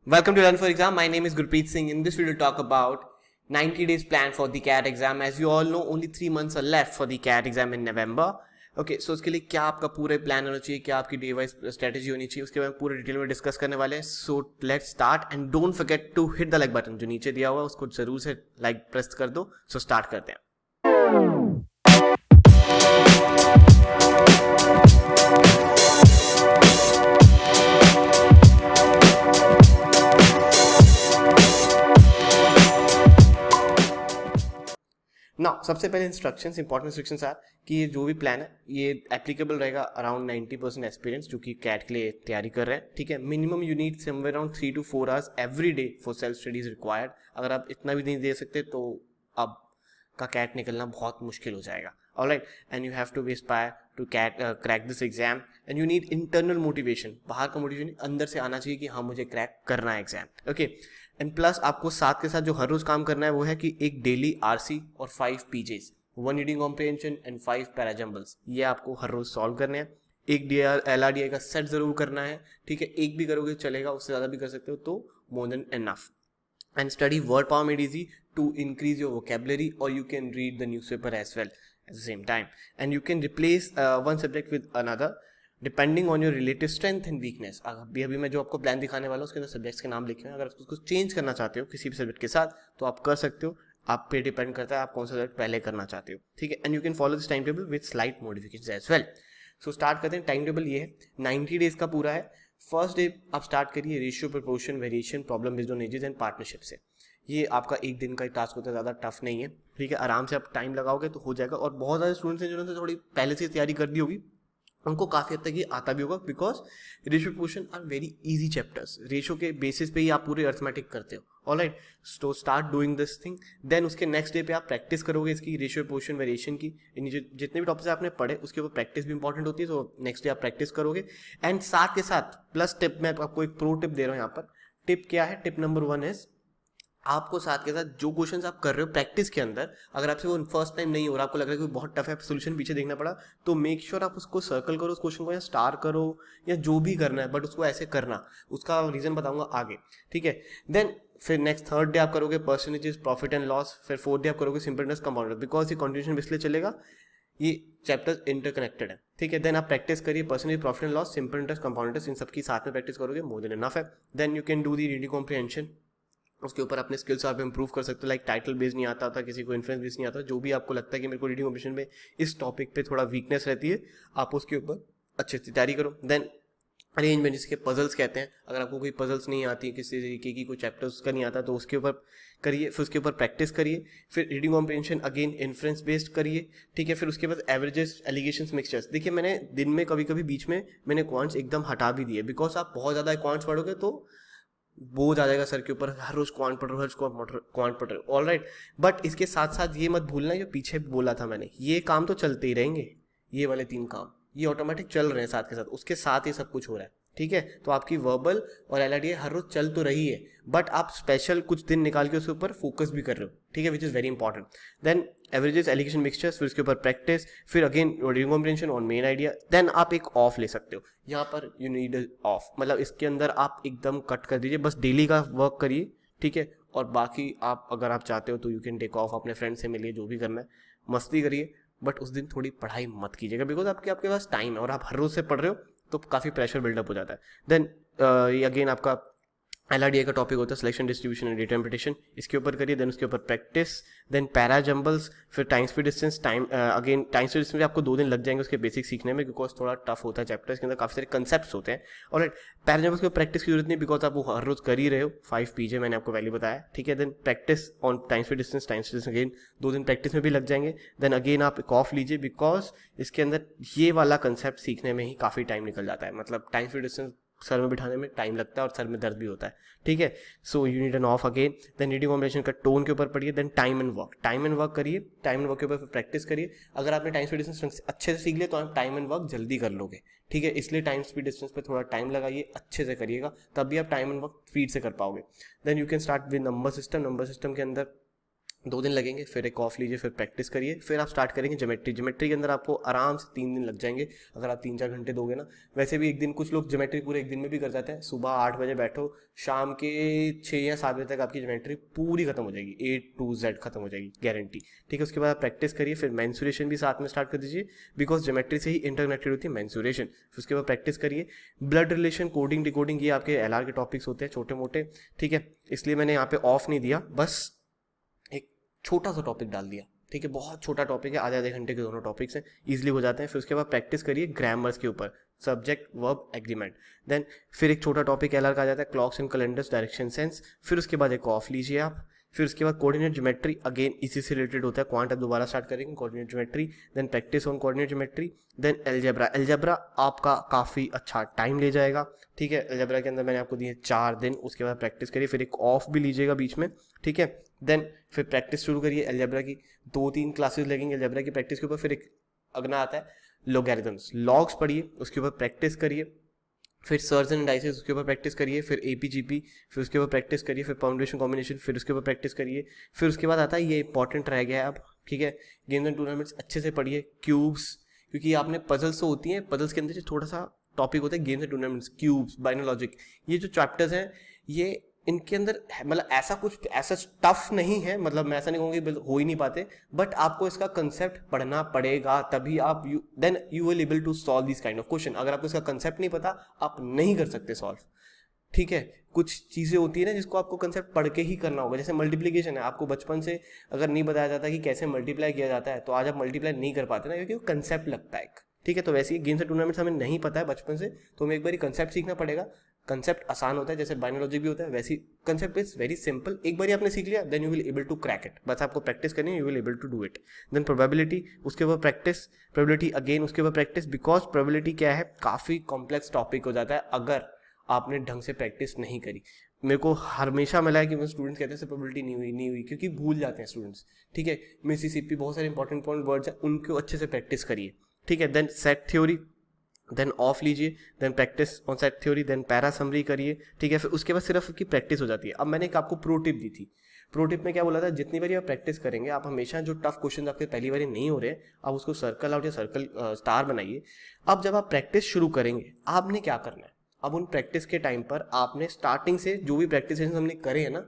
Welcome to Learn for Exam. My name is Gurpreet Singh. In this video, we'll talk about 90 days plan for the CAT exam. As you all know, only 3 months are left for the CAT exam in November. Okay, so उसके लिए क्या आपका पूरे plan होना चाहिए, क्या आपकी day wise strategy होनी चाहिए, उसके बारे में पूरे डिटेल में डिस्कस करने वाले हैं. So let's start and don't forget to hit the like button. जो नीचे दिया हुआ है उसको जरूर से लाइक प्रेस कर दो. सो स्टार्ट करते हैं. ना सबसे पहले इंस्ट्रक्शंस, इंपॉर्टेंट इंस्ट्रक्शंस आर कि ये जो भी प्लान है ये एप्लीकेबल रहेगा अराउंड 90% एक्सपीरियंस जो कि कैट के लिए तैयारी कर रहे हैं. ठीक है, minimum you need somewhere around 3 to 4 hours every day for self studies required. अगर आप इतना भी नहीं दे सकते तो अब का कैट निकलना बहुत मुश्किल हो जाएगा. Alright, and you have to be aspire to crack this exam and you need internal motivation. बाहर का मोटिवेशन अंदर से आना चाहिए कि हाँ मुझे क्रैक करना है एग्जाम. ओके, एंड प्लस आपको साथ के साथ जो हर रोज काम करना है वो है कि एक डेली आरसी और 5 PJs, 1 reading comprehension and 5 parajumbles, ये आपको हर रोज सॉल्व करने हैं. एक LRDI का सेट जरूर करना है. ठीक है, एक भी करोगे चलेगा, उससे ज्यादा भी कर सकते हो तो more than enough. And study word power made easy to increase your vocabulary और you can read the newspaper as well at the same time, and you can replace one subject with another depending on your relative strength and weakness. अभी मैं जो आपको plan दिखाने वाला हूँ उसके अंदर सब्जेक्ट्स के नाम लिखे हैं. अगर उसको चेंज करना चाहते हो किसी भी सब्जेक्ट के साथ तो आप कर सकते हो. आप पे डिपेंड करता है आप कौन सा सब्जेक्ट पहले करना चाहते हो. ठीक है, and you can follow this time table with slight modifications as well. So start करते हैं. टाइम टेबल ये है, 90 डेज का पूरा है. फर्स्ट डे आप स्टार्ट करिए ratio, proportion, variation, problem based on ages and partnership से. ये आपका एक दिन का टास्क होता है, ज़्यादा टफ नहीं है. ठीक है, आराम से आप टाइम लगाओगे तो हो जाएगा. और बहुत सारे स्टूडेंट्स हैं जिन्होंने थोड़ी पहले से तैयारी कर दी होगी, उनको काफ़ी हद तक ये आता भी होगा because ratio portion are very easy chapters. Ratio के बेसिस पे ही आप पूरे अर्थमेटिक करते हो. Alright, so start doing this thing. Then उसके नेक्स्ट डे पे आप प्रैक्टिस करोगे इसकी रेशियो पोर्शन वेरिएशन की. जितने भी टॉपिक्स आपने पढ़े उसके ऊपर प्रैक्टिस भी इंपॉर्टेंट होती है. तो नेक्स्ट डे आप प्रैक्टिस करोगे. एंड साथ के साथ प्लस टिप, मैं आपको एक प्रो टिप दे रहा हूँ यहाँ पर. टिप क्या है? टिप नंबर 1 इज आपको साथ के साथ जो क्वेश्चंस आप कर रहे हो प्रैक्टिस के अंदर, अगर आपसे वो फर्स्ट टाइम नहीं हो रहा, आपको लग रहा है कि बहुत टफ है, सोल्यूशन पीछे देखना पड़ा, तो मेक श्योर आप उसको सर्कल करो उस क्वेश्चन को, या स्टार करो, या जो भी करना है, बट उसको ऐसे करना. उसका रीजन बताऊंगा आगे. ठीक है, देन फिर नेक्स्ट थर्ड डे आप करोगे परसेंटेजेस, प्रॉफिट एंड लॉस. फिर फोर्थ डे आप करोगे सिंपल इंटरेस्ट, कंपाउंड, बिकॉज ये कंटिन्यूशन इसलिए चलेगा, ये चैप्टर्स इंटरकनेक्टेड है. ठीक है, देन आप प्रैक्टिस करिए percentage, profit and loss, simple interest, compound interest, इन सबकी साथ में प्रैक्टिस करोगे, मोर देन इनफ है. Then you can do the reading comprehension. उसके ऊपर अपने स्किल्स आप इंप्रूव कर सकते हो. लाइक टाइटल बेस नहीं आता था, किसी को इन्फ्लुएंस बेस नहीं आता, जो भी आपको लगता है कि मेरे को रीडिंग कॉम्पिटिशन में इस टॉपिक पे थोड़ा वीकनेस रहती है, आप उसके ऊपर अच्छे से तैयारी करो. देन अरेंजमेंट, जिसके पजल्स कहते हैं, अगर आपको कोई पजल्स नहीं आती, किसी तरीके की कोई चैप्टर्स का नहीं आता, तो उसके ऊपर करिए. फिर उसके ऊपर प्रैक्टिस करिए. फिर reading comprehension again inference based करिए. ठीक है, फिर उसके बाद एवरेजेस, एलिगेशंस, मिक्सचर्स. देखिए मैंने दिन में कभी कभी बीच में मैंने क्वांट्स एकदम हटा भी दिए, बिकॉज आप बहुत ज़्यादा क्वांट्स पढ़ोगे तो बोझ आ जाएगा सर के ऊपर, हर रोज क्वांट पढ़ रहे हो, हर क्वांट पढ़ रहे हो. ऑलराइट, बट इसके साथ साथ ये मत भूलना, जो पीछे बोला था मैंने, ये काम तो चलते ही रहेंगे. ये वाले 3 काम ये ऑटोमेटिक चल रहे हैं साथ के साथ, उसके साथ ये सब कुछ हो रहा है. ठीक है, तो आपकी वर्बल और LRDI हर रोज चल तो रही है, बट आप स्पेशल कुछ दिन निकाल के उसके ऊपर फोकस भी कर रहे हो. ठीक है, which is very important. Then averages, alligation, mixtures, फिर उसके ऊपर प्रैक्टिस, फिर again reading comprehension on main idea. Then आप एक ऑफ ले सकते हो. यहाँ पर यू नीड ऑफ, मतलब इसके अंदर आप एकदम कट कर दीजिए, बस डेली का वर्क करिए. ठीक है, और बाकी आप अगर आप चाहते हो तो यू कैन टेक ऑफ, अपने फ्रेंड से मिलिए, जो भी करना है मस्ती करिए, बट उस दिन थोड़ी पढ़ाई मत कीजिएगा, बिकॉज आपके पास टाइम है और आप हर रोज से पढ़ रहे हो तो काफ़ी प्रेशर बिल्डअप हो जाता है. देन ये अगेन आपका LRDI का टॉपिक होता है सिलेक्शन, डिस्ट्रीब्यूशन एंड इंटरप्रिटेशन. इसके ऊपर करिए. देन उसके ऊपर प्रैक्टिस. देन पैरा जम्बल्स, फिर time speed distance. Again time speed distance में आपको 2 दिन लग जाएंगे उसके बेसिक सीखने में, बिकॉज थोड़ा टफ होता है चैप्टर, इसके अंदर काफ़ी सारे कंसेप्ट्स होते हैं. और पैरा जम्बल्स के प्रैक्टिस की जरूरत नहीं, बिकॉज आप वो हर रोज कर ही रहे हो. 5 पीजे मैंने आपको वैल्यू बताया. ठीक है, then practice on time speed distance. Again 2 दिन प्रैक्टिस में भी लग जाएंगे. देन अगेन आप एक ऑफ लीजिए, बिकॉज इसके अंदर ये वाला कंसेप्ट सीखने में ही काफ़ी टाइम निकल जाता है. मतलब टाइम स्पीड डिस्टेंस सर में बिठाने में टाइम लगता है और सर में दर्द भी होता है. ठीक है, so you need an off again. Then reading comprehension का टोन के ऊपर पढ़िए. देन टाइम एंड वर्क करिए. टाइम एंड वर्क के ऊपर प्रैक्टिस करिए. अगर आपने टाइम स्पीड डिस्टेंस अच्छे से सीख लिया तो आप टाइम एंड वर्क जल्दी कर लोगे. ठीक है, इसलिए टाइम स्पीड डिस्टेंस पे थोड़ा टाइम लगाइए, अच्छे से करिएगा, तभी आप टाइम एंड वर्क स्पीड से कर पाओगे. Then you can start with number system. Number system के अंदर 2 दिन लगेंगे, फिर एक ऑफ लीजिए, फिर प्रैक्टिस करिए, फिर आप स्टार्ट करेंगे ज्योमेट्री के अंदर आपको आराम से 3 दिन लग जाएंगे अगर आप 3-4 घंटे दोगे ना। वैसे भी एक दिन, कुछ लोग ज्योमेट्री पूरे एक दिन में भी कर जाते हैं। सुबह 8 बजे बैठो, शाम के 6 या 7 बजे तक आपकी ज्योमेट्री पूरी खत्म हो जाएगी, A to Z खत्म हो जाएगी, गारंटी। ठीक है, उसके बाद आप प्रैक्टिस करिए, फिर मेंसुरेशन भी साथ में स्टार्ट कर दीजिए, बिकॉज ज्योमेट्री से ही इंटरकनेक्टेड होती है मेंसुरेशन। फिर उसके बाद प्रैक्टिस करिए, ब्लड रिलेशन, कोडिंग डिकोडिंग, ये आपके LR के टॉपिक्स होते हैं छोटे मोटे। ठीक है, इसलिए मैंने यहाँ पे ऑफ नहीं दिया, बस एक छोटा सा टॉपिक डाल दिया। ठीक है, बहुत छोटा टॉपिक है, आधे घंटे के दोनों टॉपिक्स हैं, इजीली हो जाते हैं। फिर उसके बाद प्रैक्टिस करिए ग्रामर्स के ऊपर, सब्जेक्ट वर्ब एग्रीमेंट। देन फिर एक छोटा टॉपिक LR का आ जाता है, clocks and calendars, direction sense. फिर उसके बाद एक ऑफ लीजिए आप। फिर उसके बाद कोऑर्डिनेट ज्योमेट्री, अगेन इसी से रिलेटेड होता है, क्वांट अब दोबारा स्टार्ट करेंगे, coordinate geometry. Then practice on coordinate geometry. Then algebra आपका काफ़ी अच्छा टाइम ले जाएगा। ठीक है, अलजेब्रा के अंदर मैंने आपको दिए 4 दिन, उसके बाद प्रैक्टिस करिए, फिर एक ऑफ भी लीजिएगा बीच में। ठीक है, देन फिर प्रैक्टिस शुरू करिए अलजेब्रा की, 2-3 क्लासेस लगेंगे अलजेब्रा की प्रैक्टिस के ऊपर। फिर एक अगला आता है लॉगरिथम्स, लॉग्स पढ़िए, उसके ऊपर प्रैक्टिस करिए। फिर सर्ज एंड डाइसेस, उसके ऊपर प्रैक्टिस करिए। फिर APGP, फिर उसके ऊपर प्रैक्टिस करिए। फिर परम्यूटेशन कॉम्बिनेशन, फिर उसके ऊपर प्रैक्टिस करिए। फिर उसके बाद आता है, ये इंपॉर्टेंट रह गया है अब, ठीक है, गेम्स एंड टूर्नामेंट्स अच्छे से पढ़िए, क्यूब्स, क्योंकि आपने पजल्स तो होती हैं, पजल्स के अंदर थोड़ा सा टॉपिक होता है गेम्स एंड टूर्नामेंट्स, क्यूब्स, बाइनोलॉजिक, ये जो चैप्टर्स हैं, ये इनके अंदर मतलब ऐसा कुछ ऐसा टफ नहीं है, मतलब मैं ऐसा नहीं कहूँगी हो ही नहीं पाते, बट आपको इसका कंसेप्ट पढ़ना पड़ेगा, तभी आप then you will able to solve this kind of question. अगर आपको इसका कंसेप्ट नहीं पता, आप नहीं कर सकते सॉल्व। ठीक है, कुछ चीज़ें होती है ना जिसको आपको कंसेप्ट पढ़ के ही करना होगा, जैसे मल्टीप्लिकेशन है, आपको बचपन से अगर नहीं बताया जाता कि कैसे मल्टीप्लाई किया जाता है, तो आज आप मल्टीप्लाई नहीं कर पाते ना, क्योंकि वो कंसेप्ट लगता है। ठीक है, तो वैसे ही गेम्स एंड टूर्नामेंट्स हमें नहीं पता है बचपन से, तो हमें एक बार कंसेप्ट सीखना पड़ेगा। कंसेप्ट आसान होता है, जैसे बायोलॉजी भी होता है, वैसे कंसेप्ट इज वेरी सिंपल। एक बार आपने सीख लिया, then you will able to crack it, बस आपको प्रैक्टिस करनी है, you will able to do it. Then probability, उसके ऊपर प्रैक्टिस, प्रोबेबिलिटी अगेन उसके ऊपर प्रैक्टिस, बिकॉज प्रोबेबिलिटी क्या है, काफ़ी कॉम्प्लेक्स टॉपिक हो जाता है अगर आपने ढंग से प्रैक्टिस नहीं करी। मेरे को हमेशा मिला है कि मेरे स्टूडेंट्स कहते हैं प्रोबेबिलिटी नहीं हुई, क्योंकि भूल जाते हैं स्टूडेंट्स। ठीक है, मिसिसिपी, बहुत सारे इंपॉर्टेंट वर्ड्स हैं, उनको अच्छे से प्रैक्टिस करिए। ठीक है, then set theory, then off लीजिए, then practice on set theory, then para summary करिए। ठीक है, फिर उसके बाद सिर्फ उसकी प्रैक्टिस हो जाती है। अब मैंने एक आपको प्रो टिप दी थी, प्रो टिप में क्या बोला था, जितनी बारी आप प्रैक्टिस करेंगे, आप हमेशा जो टफ क्वेश्चन आपके पहली बारी नहीं हो रहे, आप उसको सर्कल आउट या सर्कल स्टार बनाइए। अब जब आप प्रैक्टिस शुरू करेंगे, आपने क्या करना है, अब उन प्रैक्टिस के टाइम पर आपने स्टार्टिंग से जो भी प्रैक्टिस हमने करे हैं ना,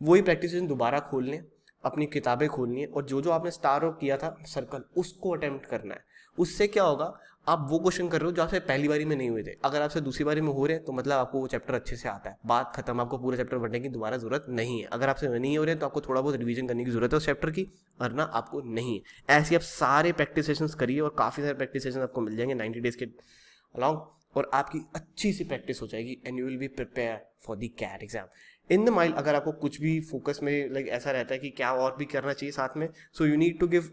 वही प्रैक्टिस दोबारा खोल लें, अपनी किताबें खोलनी है, और जो जो आपने स्टार आउट किया था सर्कल, उसको अटेम्प्ट करना है। उससे क्या होगा, आप वो क्वेश्चन कर रहे हो जो आपसे पहली बारी में नहीं हुए थे, अगर आपसे दूसरी बारी में हो रहे हैं तो मतलब आपको वो चैप्टर अच्छे से आता है, बात खत्म, आपको पूरा चैप्टर पढ़ने की दोबारा जरूरत नहीं है। अगर आपसे नहीं हो रहे हैं तो आपको थोड़ा बहुत रिवीजन करने की जरूरत है उस चैप्टर की, वरना आपको नहीं है। ऐसे आप सारे प्रैक्टिस सेशंस करिए, और काफ़ी सारे प्रैक्टिस सेशन आपको मिल जाएंगे 90 डेज के अलॉन्ग, और आपकी अच्छी सी प्रैक्टिस हो जाएगी, and you will be prepare for the CAT exam. In the mile अगर आपको कुछ भी फोकस में लाइक ऐसा रहता है कि क्या और भी करना चाहिए साथ में, so you need to give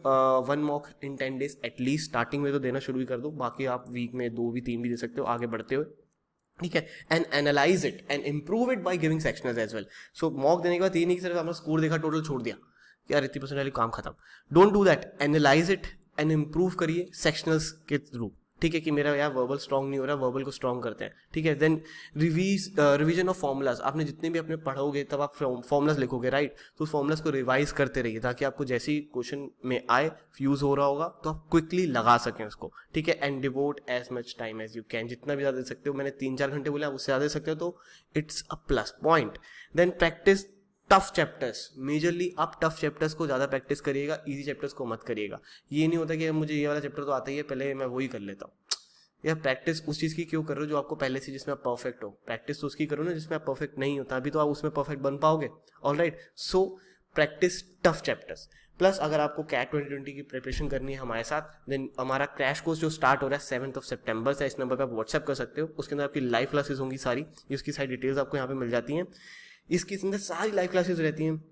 1 mock in 10 days at least. Starting में तो देना शुरू ही कर दो, बाकी आप वीक में 2 भी 3 भी दे सकते हो आगे बढ़ते हुए। ठीक है, and analyse it and improve it by giving sectionals as well. So mock देने के बाद ये नहीं कि सिर्फ आपने स्कोर देखा, टोटल छोड़ दिया, यार इतनी परसेंट वाली काम खत्म। Don't do that, analyse it and improve करिए सेक्शनल्स के थ्रू। ठीक है, कि मेरा यार वर्बल स्ट्रॉन्ग नहीं हो रहा, वर्बल को स्ट्रॉन्ग करते हैं। ठीक है, देन रिवीजन ऑफ फॉर्मूलाज, आपने जितने भी अपने पढ़ोगे तब आप फॉर्मूलाज लिखोगे, राइट, तो उस फॉर्मूलाज को रिवाइज करते रहिए, ताकि आपको जैसे ही क्वेश्चन में आए, यूज हो रहा होगा, तो आप क्विकली लगा सकें उसको। ठीक है, and devote as much time as you can, जितना भी ज़्यादा दे सकते हो, मैंने 3-4 घंटे बोला, उससे ज़्यादा दे सकते हो तो it's a plus point. Then practice tough chapters, majorly आप टफ चैप्टर्स को ज़्यादा प्रैक्टिस करिएगा, इजी चैप्टर्स को मत करिएगा। ये नहीं होता कि मुझे ये वाला चैप्टर तो आता ही है, पहले मैं वही कर लेता हूँ। या प्रैक्टिस उस चीज़ की क्यों कर रहे हो जो आपको पहले से, जिसमें आप परफेक्ट हो। प्रैक्टिस तो उसकी करो ना जिसमें आप परफेक्ट नहीं हो, तभी तो आप उसमें परफेक्ट बन पाओगे। Alright, so practice tough chapters. Plus अगर आपको कैट 2020 की प्रिपरेशन करनी है हमारे साथ, देन हमारा क्रैश कोर्स जो स्टार्ट हो रहा है 7 सितंबर से, इस नंबर पर आप व्हाट्सएप कर सकते हो। उसके अंदर आपकी लाइव क्लासेस होंगी सारी, इसकी सारी डिटेल्स आपको यहाँ पे मिल जाती हैं। इसके अंदर सारी लाइव क्लासेस रहती हैं।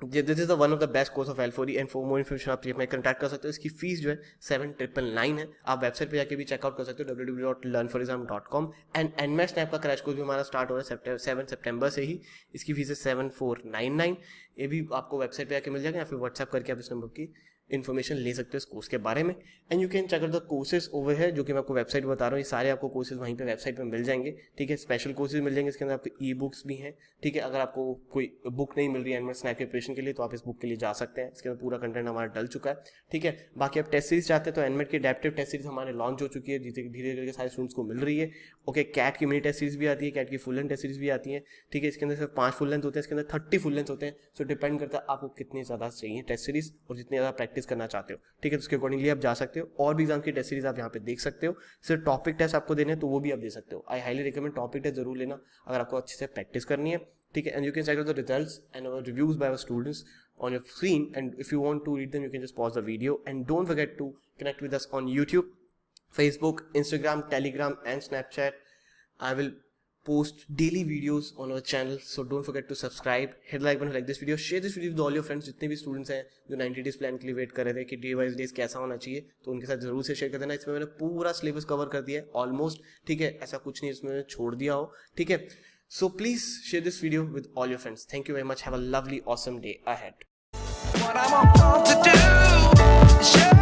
This is the one of the best course of L4E, and for more information आप मैं कॉन्टैक्ट कर सकते हो। इसकी फीस जो है 7999 है। आप वेबसाइट पे जाके भी चेकआउट कर सकते हो www.learnforexam.com। एंड एनमेस स्नैप का क्रैश कोर्स भी हमारा स्टार्ट हो रहा है 7 सितंबर से ही। इसकी फीस है 7499। ये भी आपको वेबसाइट पे जाके मिल जाएगा, या फिर व्हाट्सएप करके आप इस नंबर की इन्फॉर्मेशन ले सकते हो इस कोर्स के बारे में। And you can check out the courses over है, जो कि मैं आपको वेबसाइट बता रहा हूँ, ये सारे आपको कोर्सेज वहीं पे वेबसाइट पे मिल जाएंगे, ठीक है। स्पेशल कोर्सेज मिल जाएंगे, इसके अंदर आपको ई बुक्स भी हैं, ठीक है। अगर आपको कोई बुक नहीं मिल रही है एनमेट स्नैप प्रिपरेशन के लिए तो आप इस बुक के लिए जा सकते हैं, इसके अंदर पूरा कंटेंट हमारा डल चुका है, ठीक है। बाकी आप टेस्ट सीरीज चाहते हैं तो एनमेट की एडेप्टिव टेस्ट सीरीज हमारे लॉन्च हो चुकी है, धीरे धीरे करके सारे स्टूडेंट्स को मिल रही है। ओके, कैट की मिनी टेस्ट सीरीज भी आती है, कैट की फुल लेंथ टेस्ट सीरीज भी आती है, ठीक है। इसके अंदर सिर्फ 5 फुल लेंथ होते हैं, इसके अंदर 30 फुल लेंथ होते हैं। सो डिपेंड करता है आपको कितनी ज़्यादा चाहिए टेस्ट सीरीज और जितनी ज़्यादा प्रैक्टिस करना चाहते हो, ठीक है। तो उसके अकॉर्डिंगली आप जा सकते हो। और भी एग्जाम की टेस्ट सीरीज आप यहाँ पे देख सकते हो। सिर्फ टॉपिक टेस्ट आपको देने हैं तो वो भी आप दे सकते हो। I highly recommend topic test जरूर लेना अगर आपको अच्छे से प्रैक्टिस करनी है, ठीक है। And you can check out the results and our reviews by our students on your screen, and if you want to read them you can just pause the video, and don't forget to connect with us on YouTube, Facebook, Instagram, Telegram and Snapchat. I will post daily videos on our channel, so don't forget to subscribe, hit the like button, like this video, share this video with all your friends। जितने भी students हैं जो 90 days plan के लिए wait कर रहे थे कि डे वाइज डेज कैसा होना चाहिए, तो उनके साथ जरूर से शेयर कर देना। इसमें मैंने पूरा सिलेबस कवर कर दिया है ऑलमोस्ट, ठीक है। ऐसा कुछ नहीं इसमें छोड़ दिया हो, ठीक है। So please share this video with all your friends. Thank you very much. Have a lovely, awesome day ahead. What I'm about to do.